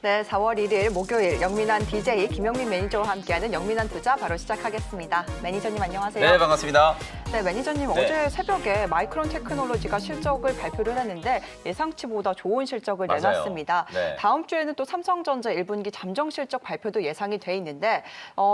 네, 4월 1일 목요일 영민한 DJ 김영민 매니저와 함께하는 영민한 투자 바로 시작하겠습니다. 매니저님 안녕하세요. 네, 반갑습니다. 네, 매니저님 어제 새벽에 마이크론 테크놀로지가 실적을 발표를 했는데 예상치보다 좋은 실적을 맞아요. 내놨습니다. 네. 다음 주에는 또 삼성전자 1분기 잠정 실적 발표도 예상이 돼 있는데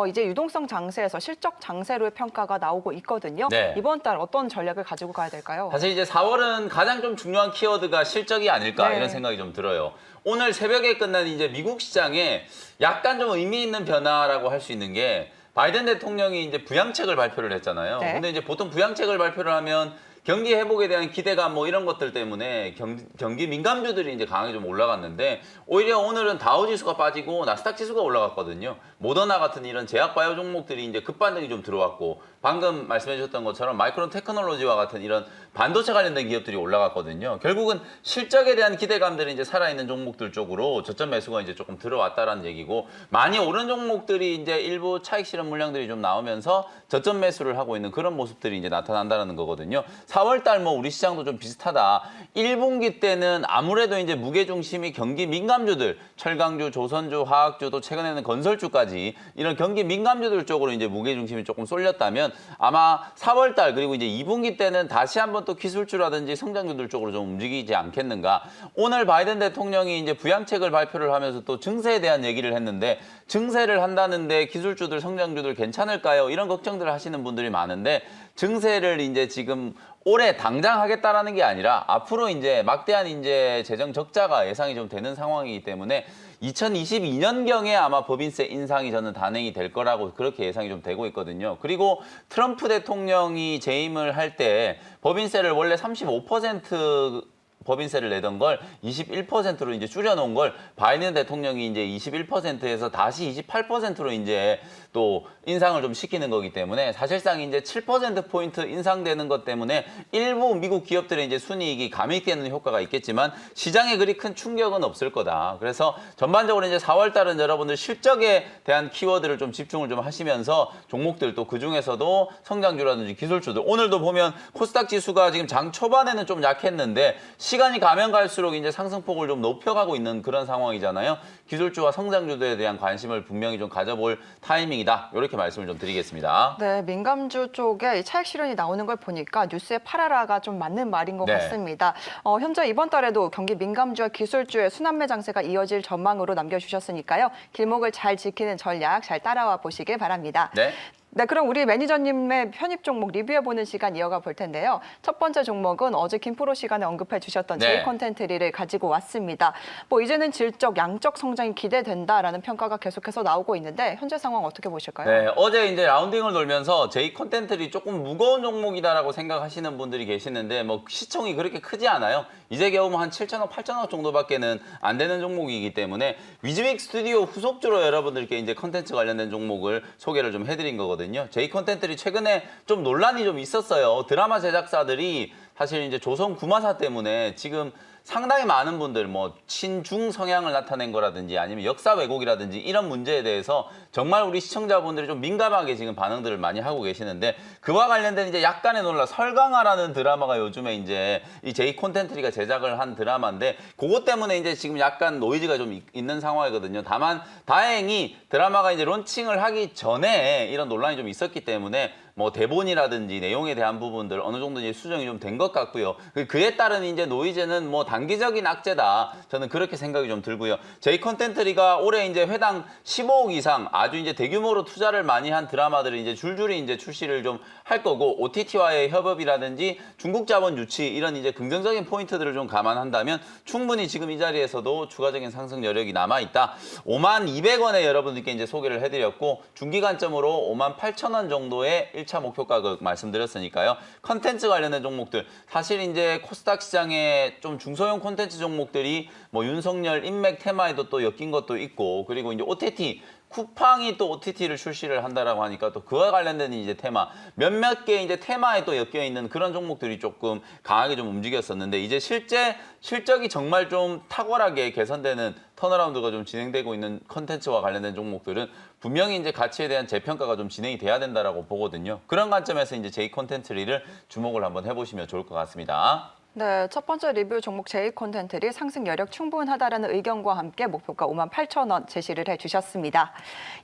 이제 유동성 장세에서 실적 장세로의 평가가 나오고 있거든요. 네. 이번 달 어떤 전략을 가지고 가야 될까요? 사실 이제 4월은 가장 좀 중요한 키워드가 실적이 아닐까 네. 이런 생각이 좀 들어요. 오늘 새벽에 끝난 이제 미국 시장에 약간 좀 의미 있는 변화라고 할 수 있는 게 바이든 대통령이 이제 부양책을 발표를 했잖아요. 네. 근데 이제 보통 부양책을 발표를 하면 경기 회복에 대한 기대감 뭐 이런 것들 때문에 경기 민감주들이 이제 강하게 좀 올라갔는데 오히려 오늘은 다우지수가 빠지고 나스닥 지수가 올라갔거든요. 모더나 같은 이런 제약바이오 종목들이 이제 급반등이 좀 들어왔고 방금 말씀해 주셨던 것처럼 마이크론 테크놀로지와 같은 이런 반도체 관련된 기업들이 올라갔거든요. 결국은 실적에 대한 기대감들이 이제 살아있는 종목들 쪽으로 저점 매수가 이제 조금 들어왔다라는 얘기고 많이 오른 종목들이 이제 일부 차익 실현 물량들이 좀 나오면서 저점 매수를 하고 있는 그런 모습들이 이제 나타난다는 거거든요. 4월 달 뭐 우리 시장도 좀 비슷하다. 1분기 때는 아무래도 이제 무게 중심이 경기 민감주들, 철강주, 조선주, 화학주, 또 최근에는 건설주까지 이런 경기 민감주들 쪽으로 이제 무게 중심이 조금 쏠렸다면 아마 4월 달 그리고 이제 2분기 때는 다시 한번 또 기술주라든지 성장주들 쪽으로 좀 움직이지 않겠는가. 오늘 바이든 대통령이 이제 부양책을 발표를 하면서 또 증세에 대한 얘기를 했는데 증세를 한다는데 기술주들, 성장주들 괜찮을까요? 이런 걱정들을 하시는 분들이 많은데 증세를 이제 지금 올해 당장 하겠다라는 게 아니라 앞으로 이제 막대한 이제 재정 적자가 예상이 좀 되는 상황이기 때문에 2022년경에 아마 법인세 인상이 저는 단행이 될 거라고 그렇게 예상이 좀 되고 있거든요. 그리고 트럼프 대통령이 재임을 할 때 법인세를 원래 35% 법인세를 내던 걸 21%로 이제 줄여놓은 걸 바이든 대통령이 이제 21%에서 다시 28%로 이제 또 인상을 좀 시키는 거기 때문에 사실상 이제 7%포인트 인상되는 것 때문에 일부 미국 기업들의 이제 순이익이 감익되는 효과가 있겠지만 시장에 그리 큰 충격은 없을 거다. 그래서 전반적으로 이제 4월 달은 여러분들 실적에 대한 키워드를 좀 집중을 좀 하시면서 종목들 또 그 중에서도 성장주라든지 기술주들 오늘도 보면 코스닥 지수가 지금 장 초반에는 좀 약했는데 시간이 가면 갈수록 이제 상승폭을 좀 높여가고 있는 그런 상황이잖아요. 기술주와 성장주들에 대한 관심을 분명히 좀 가져볼 타이밍이다. 이렇게 말씀을 좀 드리겠습니다. 네, 민감주 쪽에 차익 실현이 나오는 걸 보니까 뉴스에 팔아라가 좀 맞는 말인 것 네. 같습니다. 현재 이번 달에도 경기 민감주와 기술주의 순환매 장세가 이어질 전망으로 남겨주셨으니까요. 길목을 잘 지키는 전략 잘 따라와 보시길 바랍니다. 네. 네, 그럼 우리 매니저님의 편입 종목 리뷰해보는 시간 이어가 볼 텐데요. 첫 번째 종목은 어제 김프로 시간에 언급해 주셨던 네. 제이 콘텐트리를 가지고 왔습니다. 뭐 이제는 질적, 양적 성장이 기대된다라는 평가가 계속해서 나오고 있는데 현재 상황 어떻게 보실까요? 네, 어제 이제 라운딩을 돌면서 제이 콘텐트리 조금 무거운 종목이다라고 생각하시는 분들이 계시는데 뭐 시총이 그렇게 크지 않아요. 이제 겨우 한 7천억, 8천억 정도밖에는 안 되는 종목이기 때문에 위즈윅 스튜디오 후속주로 여러분들께 이제 콘텐츠 관련된 종목을 소개를 좀 해드린 거거든요. 제이 콘텐트리 최근에 좀 논란이 좀 있었어요. 드라마 제작사들이 사실 이제 조선 구마사 때문에 지금 상당히 많은 분들 뭐 친중 성향을 나타낸 거라든지 아니면 역사 왜곡이라든지 이런 문제에 대해서 정말 우리 시청자분들이 좀 민감하게 지금 반응들을 많이 하고 계시는데 그와 관련된 이제 약간의 논란 설강화라는 드라마가 요즘에 이제 이 제이 콘텐트리가 제작을 한 드라마인데 그것 때문에 이제 지금 약간 노이즈가 좀 있는 상황이거든요. 다만 다행히 드라마가 이제 론칭을 하기 전에 이런 논란이 좀 있었기 때문에 뭐 대본이라든지 내용에 대한 부분들 어느 정도 이제 수정이 좀 된 것 같고요. 그에 따른 이제 노이즈는 뭐 단기적인 악재다. 저는 그렇게 생각이 좀 들고요. 제이 콘텐트리가 올해 이제 회당 15억 이상 아주 이제 대규모로 투자를 많이 한 드라마들을 이제 줄줄이 이제 출시를 좀 할 거고 OTT와의 협업이라든지 중국 자본 유치 이런 이제 긍정적인 포인트들을 좀 감안한다면 충분히 지금 이 자리에서도 추가적인 상승 여력이 남아 있다. 52,200원에 여러분들께 이제 소개를 해드렸고 중기관점으로 58,000원 정도의 1차 목표 가격 말씀드렸으니까요. 컨텐츠 관련된 종목들 사실 이제 코스닥 시장에 좀 중소형 콘텐츠 종목들이 뭐 윤석열 인맥 테마에도 또 엮인 것도 있고 그리고 이제 OTT 쿠팡이 또 OTT를 출시를 한다라고 하니까 또 그와 관련된 이제 테마 몇몇 개 이제 테마에 또 엮여 있는 그런 종목들이 조금 강하게 좀 움직였었는데 이제 실제 실적이 정말 좀 탁월하게 개선되는 턴어라운드가 좀 진행되고 있는 컨텐츠와 관련된 종목들은 분명히 이제 가치에 대한 재평가가 좀 진행이 돼야 된다라고 보거든요. 그런 관점에서 이제 제이 콘텐츠리를 주목을 한번 해보시면 좋을 것 같습니다. 네, 첫 번째 리뷰 종목 J콘텐트리 상승 여력 충분하다라는 의견과 함께 목표가 58,000원 제시를 해주셨습니다.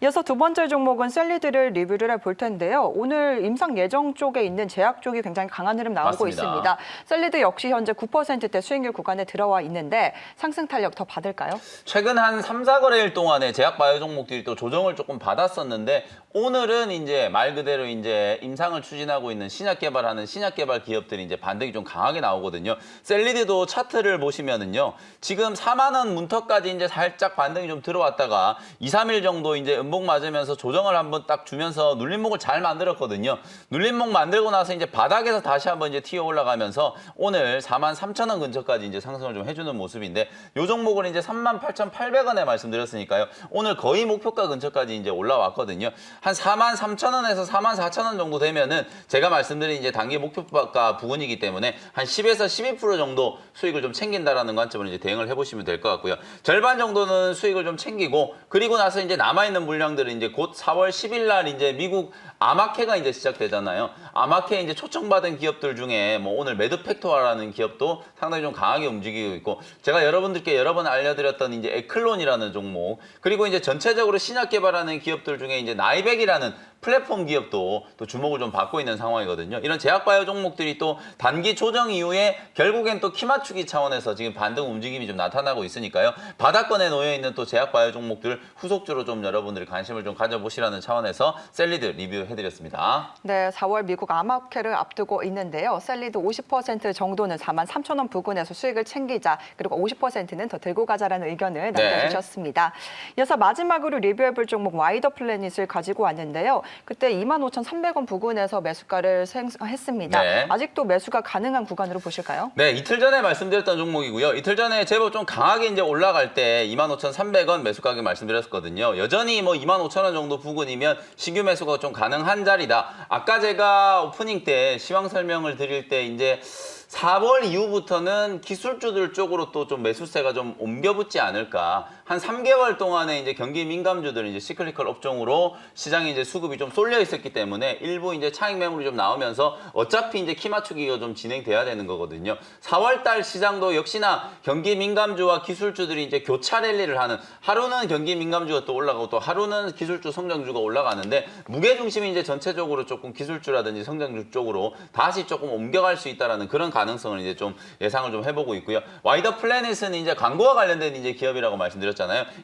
이어서 두 번째 종목은 셀리드를 리뷰를 해볼 텐데요. 오늘 임상 예정 쪽에 있는 제약 쪽이 굉장히 강한 흐름 나오고 맞습니다. 있습니다. 셀리드 역시 현재 9%대 수익률 구간에 들어와 있는데 상승 탄력 더 받을까요? 최근 한 3, 4거래일 동안에 제약 바이오 종목들이 또 조정을 조금 받았었는데 오늘은 이제 말 그대로 이제 임상을 추진하고 있는 신약 개발하는 신약 개발 기업들이 이제 반등이 좀 강하게 나오거든요. 셀리드도 차트를 보시면은요. 지금 4만 원 문턱까지 이제 살짝 반등이 좀 들어왔다가 2, 3일 정도 이제 음봉 맞으면서 조정을 한번 딱 주면서 눌림목을 잘 만들었거든요. 눌림목 만들고 나서 이제 바닥에서 다시 한번 이제 튀어 올라가면서 오늘 43,000원 근처까지 이제 상승을 좀 해주는 모습인데 요 종목을 이제 38,800원에 말씀드렸으니까요. 오늘 거의 목표가 근처까지 이제 올라왔거든요. 한 43,000원에서 44,000원 정도 되면은 제가 말씀드린 이제 단기 목표가 부근이기 때문에 한 10에서 12% 정도 수익을 좀 챙긴다라는 관점으로 이제 대응을 해보시면 될 것 같고요. 절반 정도는 수익을 좀 챙기고 그리고 나서 이제 남아있는 물량들은 이제 곧 4월 10일 날 이제 미국 아마케가 이제 시작되잖아요. 아마케 이제 초청받은 기업들 중에 뭐 오늘 매드팩토라는 기업도 상당히 좀 강하게 움직이고 있고 제가 여러분들께 여러 번 알려드렸던 이제 에클론이라는 종목 그리고 이제 전체적으로 신약 개발하는 기업들 중에 이제 나이백이라는 플랫폼 기업도 또 주목을 좀 받고 있는 상황이거든요. 이런 제약바이오 종목들이 또 단기 조정 이후에 결국엔 또 키 맞추기 차원에서 지금 반등 움직임이 좀 나타나고 있으니까요. 바닥권에 놓여있는 또 제약바이오 종목들 후속주로 좀 여러분들이 관심을 좀 가져보시라는 차원에서 셀리드 리뷰해드렸습니다. 네, 4월 미국 아마케를 앞두고 있는데요. 셀리드 50% 정도는 43,000원 부근에서 수익을 챙기자 그리고 50%는 더 들고 가자라는 의견을 남겨주셨습니다. 이어서 마지막으로 리뷰해볼 종목 와이더 플래닛을 가지고 왔는데요. 그때 25,300원 부근에서 매수가를 했습니다. 네. 아직도 매수가 가능한 구간으로 보실까요? 네, 이틀 전에 말씀드렸던 종목이고요. 이틀 전에 제법 좀 강하게 이제 올라갈 때 25,300원 매수 가격 말씀드렸거든요. 여전히 뭐 25,000원 정도 부근이면 신규 매수가 좀 가능한 자리다. 아까 제가 오프닝 때 시황 설명을 드릴 때 이제 4월 이후부터는 기술주들 쪽으로 또 좀 매수세가 좀 옮겨붙지 않을까. 한 3개월 동안에 이제 경기 민감주들 이제 시클리컬 업종으로 시장에 이제 수급이 좀 쏠려 있었기 때문에 일부 이제 차익 매물이 좀 나오면서 어차피 이제 키 맞추기가 좀 진행돼야 되는 거거든요. 4월 달 시장도 역시나 경기 민감주와 기술주들이 이제 교차 랠리를 하는 하루는 경기 민감주가 또 올라가고 또 하루는 기술주 성장주가 올라가는데 무게 중심이 이제 전체적으로 조금 기술주라든지 성장주 쪽으로 다시 조금 옮겨갈 수 있다라는 그런 가능성을 이제 좀 예상을 좀 해보고 있고요. 와이더 플래닛은 이제 광고와 관련된 이제 기업이라고 말씀드렸잖아요.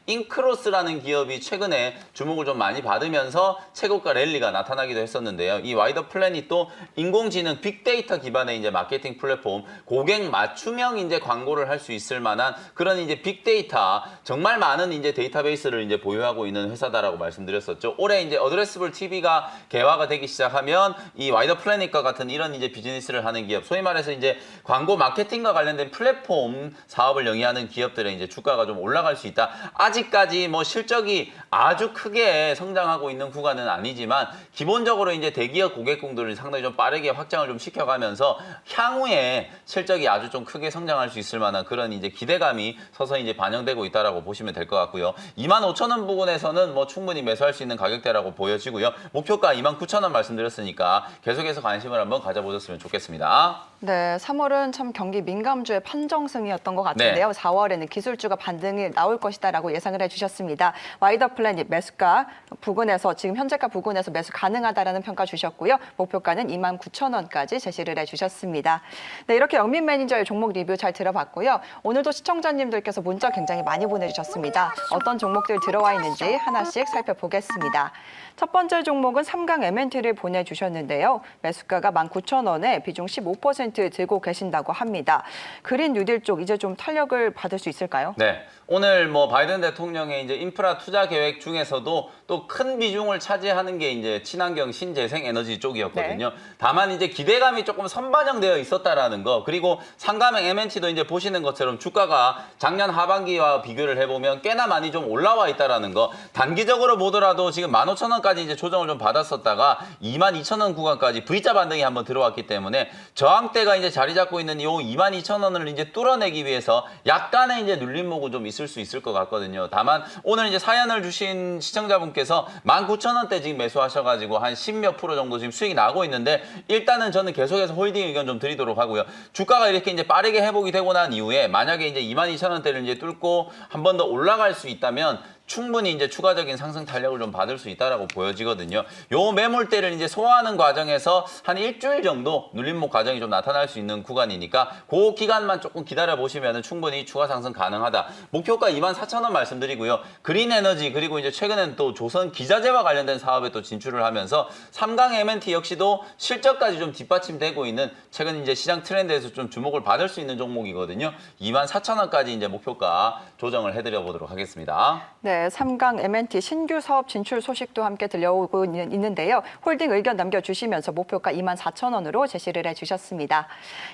인크로스라는 기업이 최근에 주목을 좀 많이 받으면서 최고가 랠리가 나타나기도 했었는데요. 이 와이더 플래닛도 인공지능 빅데이터 기반의 이제 마케팅 플랫폼, 고객 맞춤형 이제 광고를 할 수 있을 만한 그런 이제 빅데이터 정말 많은 이제 데이터베이스를 이제 보유하고 있는 회사다라고 말씀드렸었죠. 올해 이제 어드레스블 TV가 개화가 되기 시작하면 이 와이더 플래닛과 같은 이런 이제 비즈니스를 하는 기업, 소위 말해서 이제 광고 마케팅과 관련된 플랫폼 사업을 영위하는 기업들의 이제 주가가 좀 올라갈 수 있다. 아직까지 뭐 실적이 아주 크게 성장하고 있는 구간은 아니지만 기본적으로 이제 대기업 고객군들을 상당히 좀 빠르게 확장을 좀 시켜가면서 향후에 실적이 아주 좀 크게 성장할 수 있을 만한 그런 이제 기대감이 서서히 이제 반영되고 있다라고 보시면 될 것 같고요. 25,000원 부근에서는 뭐 충분히 매수할 수 있는 가격대라고 보여지고요. 목표가 29,000원 말씀드렸으니까 계속해서 관심을 한번 가져보셨으면 좋겠습니다. 네, 3월은 참 경기 민감주의 판정승이었던 것 같은데요. 네. 4월에는 기술주가 반등이 나올 것이다라고 예상을 해주셨습니다. 와이더 플래닛 매수가 부근에서 지금 현재가 부근에서 매수 가능하다라는 평가 주셨고요. 목표가는 29,000원까지 제시를 해주셨습니다. 네, 이렇게 영민 매니저의 종목 리뷰 잘 들어봤고요. 오늘도 시청자님들께서 문자 굉장히 많이 보내주셨습니다. 어떤 종목들 들어와 있는지 하나씩 살펴보겠습니다. 첫 번째 종목은 삼강 M&T를 보내주셨는데요. 매수가가 19,000원에 비중 15% 들고 계신다고 합니다. 그린 뉴딜 쪽 이제 좀 탄력을 받을 수 있을까요? 네. 오늘 뭐 바이든 대통령의 이제 인프라 투자 계획 중에서도 또 큰 비중을 차지하는 게 이제 친환경 신재생 에너지 쪽이었거든요. 네. 다만 이제 기대감이 조금 선반영되어 있었다라는 거. 그리고 상가명 M&T도 이제 보시는 것처럼 주가가 작년 하반기와 비교를 해보면 꽤나 많이 좀 올라와 있다라는 거. 단기적으로 보더라도 지금 15,000원까지 이제 조정을 좀 받았었다가 22,000원 구간까지 V자 반등이 한번 들어왔기 때문에 저항대가 이제 이제 자리 잡고 있는 요 22,000원을 이제 뚫어내기 위해서 약간의 이제 눌림목은 좀 있을 수 있을 것 같거든요. 다만 오늘 이제 사연을 주신 시청자분께서 19,000원대 지금 매수하셔가지고 한 10몇 프로 정도 지금 수익이 나고 있는데 일단은 저는 계속해서 홀딩 의견 좀 드리도록 하고요. 주가가 이렇게 이제 빠르게 회복이 되고 난 이후에 만약에 이제 22,000원대를 이제 뚫고 한 번 더 올라갈 수 있다면 충분히 이제 추가적인 상승 탄력을 좀 받을 수 있다라고 보여지거든요. 요 매물대를 이제 소화하는 과정에서 한 일주일 정도 눌림목 과정이 좀 나타날 수 있는 구간이니까 그 기간만 조금 기다려 보시면 충분히 추가 상승 가능하다. 목표가 24,000원 말씀드리고요. 그린 에너지 그리고 이제 최근에는 또 조선 기자재와 관련된 사업에 또 진출을 하면서 삼강 M&T 역시도 실적까지 좀 뒷받침되고 있는 최근 이제 시장 트렌드에서 좀 주목을 받을 수 있는 종목이거든요. 24,000원까지 이제 목표가 조정을 해드려 보도록 하겠습니다. 네, 삼강 M&T 신규 사업 진출 소식도 함께 들려오고 있는데요. 홀딩 의견 남겨주시면서 목표가 24,000원으로 제시를 해주셨습니다.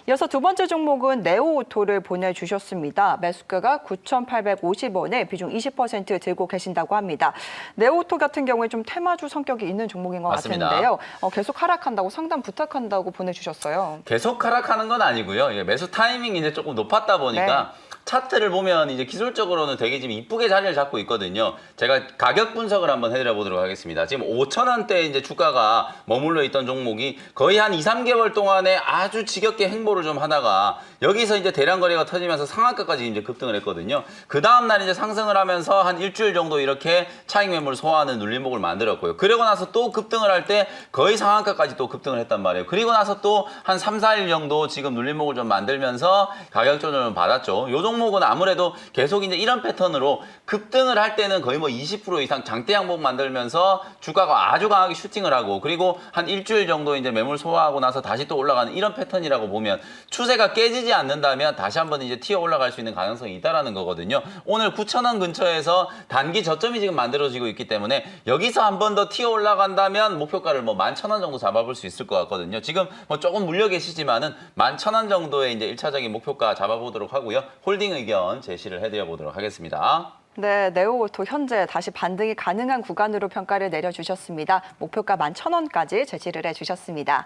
이어서 두 번째 종목은 네오오토를 보내주셨습니다. 매수가가 9,850원에 비중 20% 들고 계신다고 합니다. 네오오토 같은 경우에 좀 테마주 성격이 있는 종목인 것 맞습니다. 같은데요. 계속 하락한다고 상담 부탁한다고 보내주셨어요. 계속 하락하는 건 아니고요. 예, 매수 타이밍이 이제 조금 높았다 보니까 차트를 보면 이제 기술적으로는 되게 지금 이쁘게 자리를 잡고 있거든요. 제가 가격 분석을 한번 해드려 보도록 하겠습니다. 지금 5,000원대 이제 주가가 머물러 있던 종목이 거의 한 2, 3개월 동안에 아주 지겹게 행보를 좀 하다가 여기서 이제 대량 거래가 터지면서 상한가까지 이제 급등을 했거든요. 그 다음 날 이제 상승을 하면서 한 일주일 정도 이렇게 차익 매물 소화하는 눌림목을 만들었고요. 그리고 나서 또 급등을 할 때 거의 상한가까지 또 급등을 했단 말이에요. 그리고 나서 또 한 3, 4일 정도 지금 눌림목을 좀 만들면서 가격 조정을 받았죠. 요 종목은 아무래도 계속 이제 이런 패턴으로 급등을 할 때는 거의 뭐 20% 이상 장대 양봉 만들면서 주가가 아주 강하게 슈팅을 하고 그리고 한 일주일 정도 이제 매물 소화하고 나서 다시 또 올라가는 이런 패턴이라고 보면 추세가 깨지지 않는다면 다시 한번 이제 튀어 올라갈 수 있는 가능성이 있다라는 거거든요. 오늘 9,000원 근처에서 단기 저점이 지금 만들어지고 있기 때문에 여기서 한 번 더 튀어 올라간다면 목표가를 뭐 11,000원 정도 잡아볼 수 있을 것 같거든요. 지금 뭐 조금 물려 계시지만은 11,000원 정도의 이제 1차적인 목표가 잡아보도록 하고요. 홀딩 의견 제시를 해드려 보도록 하겠습니다. 네, 네오오토 현재 다시 반등이 가능한 구간으로 평가를 내려주셨습니다. 목표가 11,000원까지 제시를 해주셨습니다.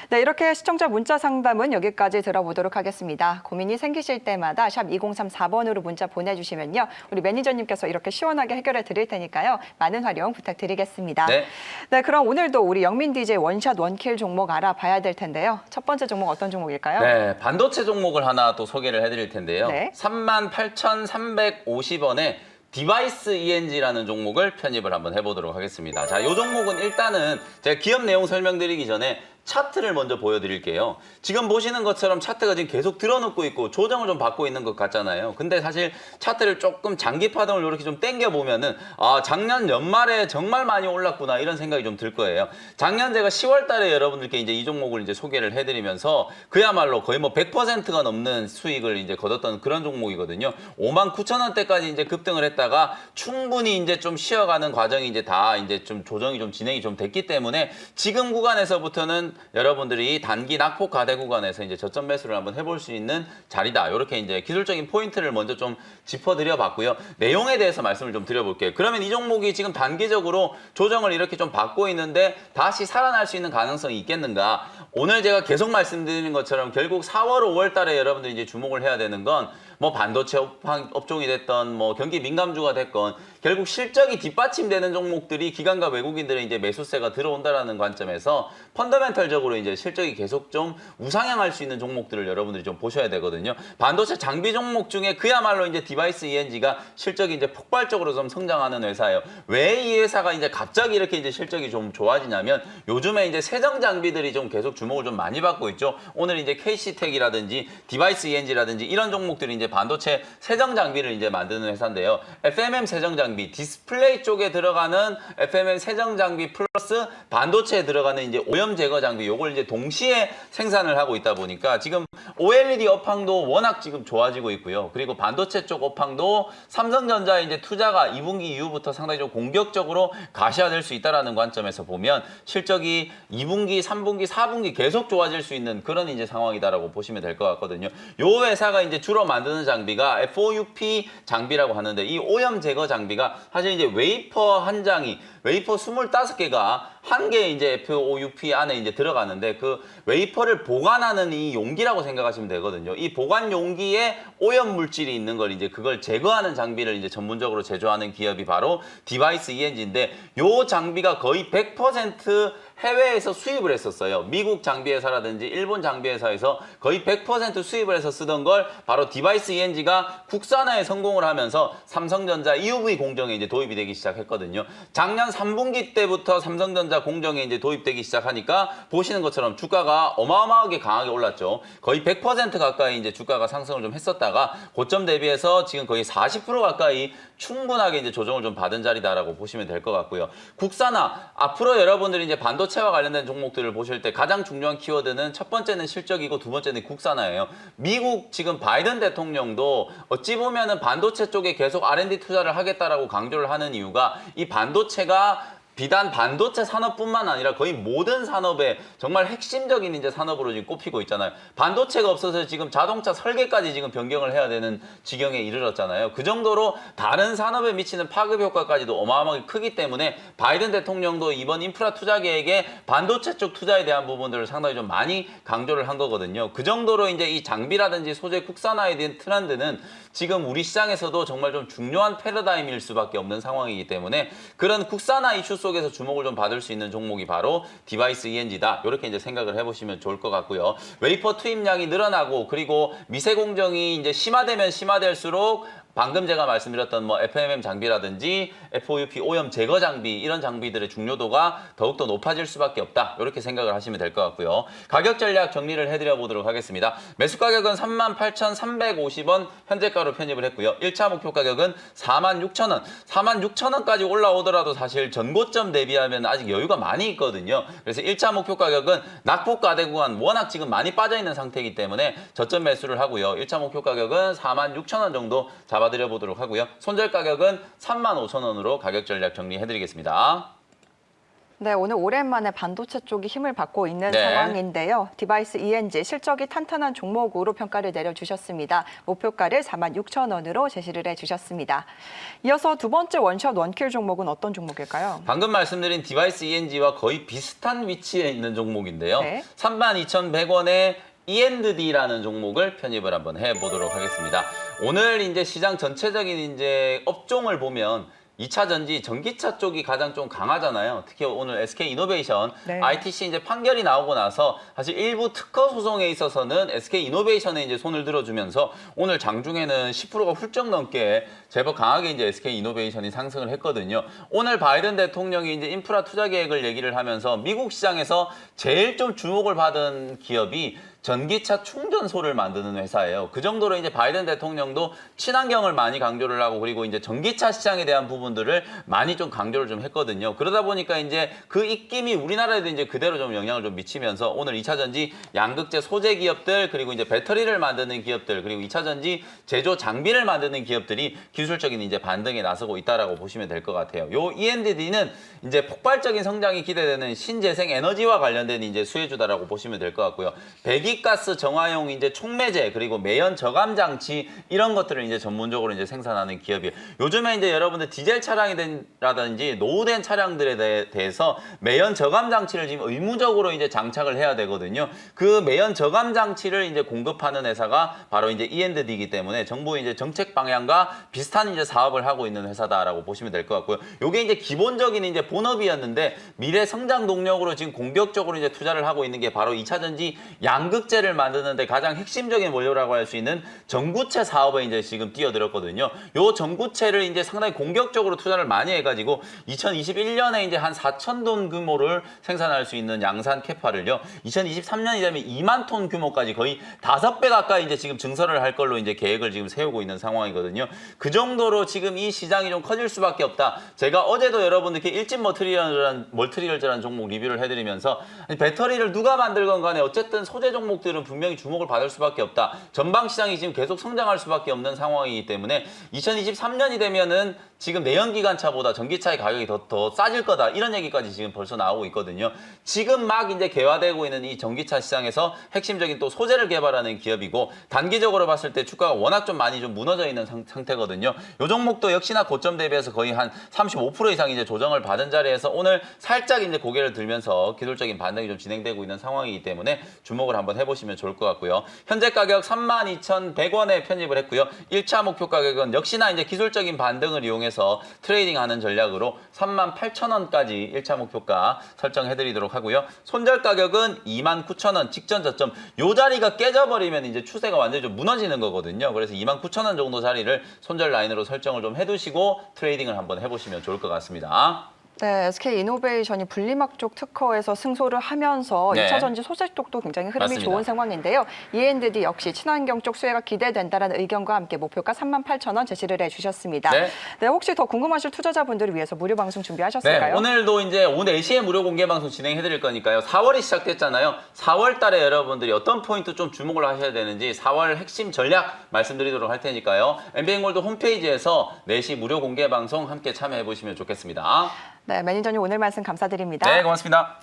네, 이렇게 시청자 문자 상담은 여기까지 들어보도록 하겠습니다. 고민이 생기실 때마다 샵 2034번으로 문자 보내주시면요. 우리 매니저님께서 이렇게 시원하게 해결해 드릴 테니까요. 많은 활용 부탁드리겠습니다. 네. 네, 그럼 오늘도 우리 영민 DJ 원샷 원킬 종목 알아봐야 될 텐데요. 첫 번째 종목 어떤 종목일까요? 네, 반도체 종목을 하나 또 소개를 해드릴 텐데요. 네. 38,350원에 디바이스 ENG라는 종목을 편입을 한번 해보도록 하겠습니다. 자, 이 종목은 일단은 제가 기업 내용 설명드리기 전에 차트를 먼저 보여드릴게요. 지금 보시는 것처럼 차트가 지금 계속 들어눕고 있고 조정을 좀 받고 있는 것 같잖아요. 근데 사실 차트를 조금 장기 파동을 이렇게 좀 당겨보면은 작년 연말에 정말 많이 올랐구나 이런 생각이 좀 들 거예요. 작년 제가 10월 달에 여러분들께 이제 이 종목을 이제 소개를 해드리면서 그야말로 거의 뭐 100%가 넘는 수익을 이제 거뒀던 그런 종목이거든요. 59,000원대까지 이제 급등을 했다가 충분히 이제 좀 쉬어가는 과정이 이제 다 이제 좀 조정이 좀 진행이 좀 됐기 때문에 지금 구간에서부터는 여러분들이 단기 낙폭 가대 구간에서 이제 저점 매수를 한번 해볼 수 있는 자리다. 이렇게 이제 기술적인 포인트를 먼저 좀 짚어드려 봤고요. 내용에 대해서 말씀을 좀 드려볼게요. 그러면 이 종목이 지금 단기적으로 조정을 이렇게 좀 받고 있는데 다시 살아날 수 있는 가능성이 있겠는가? 오늘 제가 계속 말씀드리는 것처럼 결국 4월, 5월 달에 여러분들이 이제 주목을 해야 되는 건 뭐 반도체 업종이 됐던 뭐 경기 민감주가 됐건 결국 실적이 뒷받침되는 종목들이 기관과 외국인들의 이제 매수세가 들어온다라는 관점에서 펀더멘털적으로 이제 실적이 계속 좀 우상향할 수 있는 종목들을 여러분들이 좀 보셔야 되거든요. 반도체 장비 종목 중에 그야말로 이제 디바이스 ENG가 실적이 이제 폭발적으로 좀 성장하는 회사예요. 왜 이 회사가 이제 갑자기 이렇게 이제 실적이 좀 좋아지냐면 요즘에 이제 세정 장비들이 좀 계속 주목을 좀 많이 받고 있죠. 오늘 이제 KC텍이라든지 디바이스 ENG라든지 이런 종목들이 이제 반도체 세정 장비를 이제 만드는 회사인데요. FMM 세정 장비, 디스플레이 쪽에 들어가는 FMM 세정 장비 플러스 반도체에 들어가는 이제 오염 제거 장비, 요걸 이제 동시에 생산을 하고 있다 보니까 지금 OLED 업황도 워낙 지금 좋아지고 있고요. 그리고 반도체 쪽 업황도 삼성전자의 이제 투자가 2분기 이후부터 상당히 좀 공격적으로 가시화될 수 있다라는 관점에서 보면 실적이 2분기, 3분기, 4분기 계속 좋아질 수 있는 그런 이제 상황이다라고 보시면 될 것 같거든요. 요 회사가 이제 주로 만드는 장비가 FOUP 장비라고 하는데 이 오염 제거 장비가 장비가 사실 이제 웨이퍼 한 장이 웨이퍼 25개가 한 개의 이제 FOUP 안에 이제 들어가는데 그 웨이퍼를 보관하는 이 용기라고 생각하시면 되거든요. 이 보관 용기에 오염 물질이 있는 걸 이제 그걸 제거하는 장비를 이제 전문적으로 제조하는 기업이 바로 디바이스 ENG인데 요 장비가 거의 100% 해외에서 수입을 했었어요. 미국 장비회사라든지 일본 장비회사에서 거의 100% 수입을 해서 쓰던 걸 바로 디바이스 ENG가 국산화에 성공을 하면서 삼성전자 EUV 공정에 이제 도입이 되기 시작했거든요. 작년 3분기 때부터 삼성전자 공정에 이제 도입되기 시작하니까 보시는 것처럼 주가가 어마어마하게 강하게 올랐죠. 거의 100% 가까이 이제 주가가 상승을 좀 했었다가 고점 대비해서 지금 거의 40% 가까이 충분하게 이제 조정을 좀 받은 자리다라고 보시면 될 것 같고요. 국산화 앞으로 여러분들이 이제 반도체와 관련된 종목들을 보실 때 가장 중요한 키워드는 첫 번째는 실적이고 두 번째는 국산화예요. 미국 지금 바이든 대통령도 어찌 보면은 반도체 쪽에 계속 R&D 투자를 하겠다라고 강조를 하는 이유가 이 반도체가 비단 반도체 산업뿐만 아니라 거의 모든 산업에 정말 핵심적인 이제 산업으로 지금 꼽히고 있잖아요. 반도체가 없어서 지금 자동차 설계까지 지금 변경을 해야 되는 지경에 이르렀잖아요. 그 정도로 다른 산업에 미치는 파급 효과까지도 어마어마하게 크기 때문에 바이든 대통령도 이번 인프라 투자 계획에 반도체 쪽 투자에 대한 부분들을 상당히 좀 많이 강조를 한 거거든요. 그 정도로 이제 이 장비라든지 소재 국산화에 대한 트렌드는 지금 우리 시장에서도 정말 좀 중요한 패러다임일 수밖에 없는 상황이기 때문에 그런 국산화 이슈 속에서 주목을 좀 받을 수 있는 종목이 바로 디바이스 ENG다. 이렇게 이제 생각을 해보시면 좋을 것 같고요. 웨이퍼 투입량이 늘어나고 그리고 미세 공정이 이제 심화되면 심화될수록 방금 제가 말씀드렸던 뭐 FMM 장비라든지 FOUP 오염 제거 장비 이런 장비들의 중요도가 더욱더 높아질 수밖에 없다. 이렇게 생각을 하시면 될 것 같고요. 가격 전략 정리를 해드려 보도록 하겠습니다. 매수 가격은 38,350원 현재가로 편입을 했고요. 1차 목표 가격은 46,000원. 46,000원까지 올라오더라도 사실 전고점 대비하면 아직 여유가 많이 있거든요. 그래서 1차 목표 가격은 낙폭과대 구간 워낙 지금 많이 빠져있는 상태이기 때문에 저점 매수를 하고요. 1차 목표 가격은 46,000원 정도 잡아드려 보도록 하고요. 손절 가격은 35,000원으로 가격 전략 정리해드리겠습니다. 네, 오늘 오랜만에 반도체 쪽이 힘을 받고 있는 네. 상황인데요. 디바이스 ENG 실적이 탄탄한 종목으로 평가를 내려주셨습니다. 목표가를 46,000원으로 제시를 해주셨습니다. 이어서 두 번째 원샷 원킬 종목은 어떤 종목일까요? 방금 말씀드린 디바이스 ENG와 거의 비슷한 위치에 있는 종목인데요. 네. 32,100원에 E&D라는 종목을 편입을 한번 해보도록 하겠습니다. 오늘 이제 시장 전체적인 이제 업종을 보면 2차 전지, 전기차 쪽이 가장 좀 강하잖아요. 특히 오늘 SK 이노베이션, 네. ITC 이제 판결이 나오고 나서 사실 일부 특허 소송에 있어서는 SK 이노베이션에 이제 손을 들어주면서 오늘 장중에는 10%가 훌쩍 넘게 제법 강하게 이제 SK 이노베이션이 상승을 했거든요. 오늘 바이든 대통령이 이제 인프라 투자 계획을 얘기를 하면서 미국 시장에서 제일 좀 주목을 받은 기업이 전기차 충전소를 만드는 회사예요. 그 정도로 이제 바이든 대통령도 친환경을 많이 강조를 하고 그리고 이제 전기차 시장에 대한 부분들을 많이 좀 강조를 좀 했거든요. 그러다 보니까 이제 그 입김이 우리나라에도 이제 그대로 좀 영향을 좀 미치면서 오늘 2차 전지 양극재 소재 기업들 그리고 이제 배터리를 만드는 기업들 그리고 2차 전지 제조 장비를 만드는 기업들이 기술적인 이제 반등에 나서고 있다라고 보시면 될 것 같아요. 요 E&D는 이제 폭발적인 성장이 기대되는 신재생 에너지와 관련된 이제 수혜주다라고 보시면 될 것 같고요. 배기가스 정화용 이제 촉매제 그리고 매연 저감 장치 이런 것들을 이제 전문적으로 이제 생산하는 기업이에요. 요즘에 이제 여러분들 디젤 차량이라든지 노후된 차량들에 대해서 매연 저감 장치를 지금 의무적으로 이제 장착을 해야 되거든요. 그 매연 저감 장치를 이제 공급하는 회사가 바로 이제 E&D이기 때문에 정부의 이제 정책 방향과 비슷한 이제 사업을 하고 있는 회사다라고 보시면 될 것 같고요. 요게 이제 기본적인 이제 본업이었는데 미래 성장 동력으로 지금 공격적으로 이제 투자를 하고 있는 게 바로 2차 전지 양극재를 만드는데 가장 핵심적인 원료라고 할 수 있는 전구체 사업에 이제 지금 뛰어들었거든요. 요 전구체를 이제 상당히 공격적으로 투자를 많이 해가지고 2021년에 이제 한 4,000톤 규모를 생산할 수 있는 양산 캐파를요. 2023년이 되면 2만 톤 규모까지 거의 5배 가까이 이제 지금 증설을 할 걸로 이제 계획을 지금 세우고 있는 상황이거든요. 그 정도로 지금 이 시장이 좀 커질 수밖에 없다. 제가 어제도 여러분들께 일진 멀티리얼즈라는 종목 리뷰를 해드리면서 아니, 배터리를 누가 만들건 간에 어쨌든 소재 종목 종목들은 분명히 주목을 받을 수밖에 없다. 전방 시장이 지금 계속 성장할 수밖에 없는 상황이기 때문에 2023년이 되면은 지금 내연기관차보다 전기차의 가격이 더 싸질 거다. 이런 얘기까지 지금 벌써 나오고 있거든요. 지금 막 이제 개화되고 있는 이 전기차 시장에서 핵심적인 또 소재를 개발하는 기업이고 단기적으로 봤을 때 주가가 워낙 좀 많이 좀 무너져 있는 상태거든요. 이 종목도 역시나 고점 대비해서 거의 한 35% 이상 이제 조정을 받은 자리에서 오늘 살짝 이제 고개를 들면서 기술적인 반등이 좀 진행되고 있는 상황이기 때문에 주목을 한번 해보시면 좋을 것 같고요. 현재 가격 32,100원에 편입을 했고요. 1차 목표 가격은 역시나 이제 기술적인 반등을 이용해서 트레이딩하는 전략으로 38,000원까지 1차 목표가 설정해드리도록 하고요. 손절 가격은 29,000원 직전 저점 요 자리가 깨져버리면 이제 추세가 완전히 좀 무너지는 거거든요. 그래서 29,000원 정도 자리를 손절 라인으로 설정을 좀 해두시고 트레이딩을 한번 해보시면 좋을 것 같습니다. 네, SK이노베이션이 분리막 쪽 특허에서 승소를 하면서 네. 2차 전지 소재 쪽도 굉장히 흐름이 맞습니다. 좋은 상황인데요. ENDD 역시 친환경 쪽 수혜가 기대된다는 의견과 함께 목표가 38,000원 제시를 해주셨습니다. 네. 네, 혹시 더 궁금하실 투자자분들을 위해서 무료 방송 준비하셨을까요? 네, 오늘도 이제 오늘 4시에 무료 공개 방송 진행해드릴 거니까요. 4월이 시작됐잖아요. 4월 달에 여러분들이 어떤 포인트 좀 주목을 하셔야 되는지 4월 핵심 전략 말씀드리도록 할 테니까요. MBN골드 홈페이지에서 4시 무료 공개 방송 함께 참여해보시면 좋겠습니다. 네, 매니저님 오늘 말씀 감사드립니다. 네, 고맙습니다.